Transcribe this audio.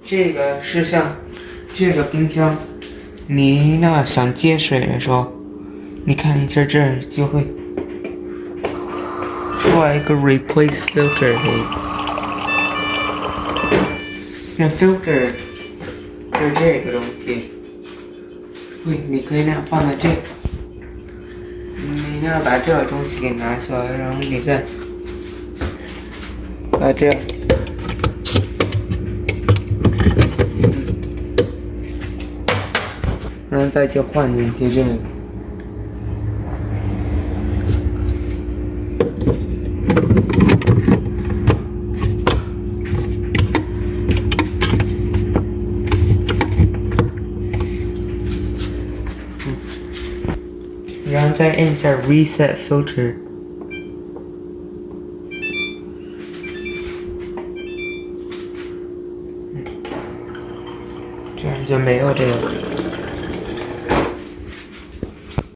这个是像这个冰箱，你那想接水的时候，你看一下这儿就会出来一个 replace filter 那 filter 就是这个东西，你可以那样放在这个，你要把这个东西给拿下来，然后你再把这样。然后再就换进去这个，然后再按一下 reset filter，这样就没有这个。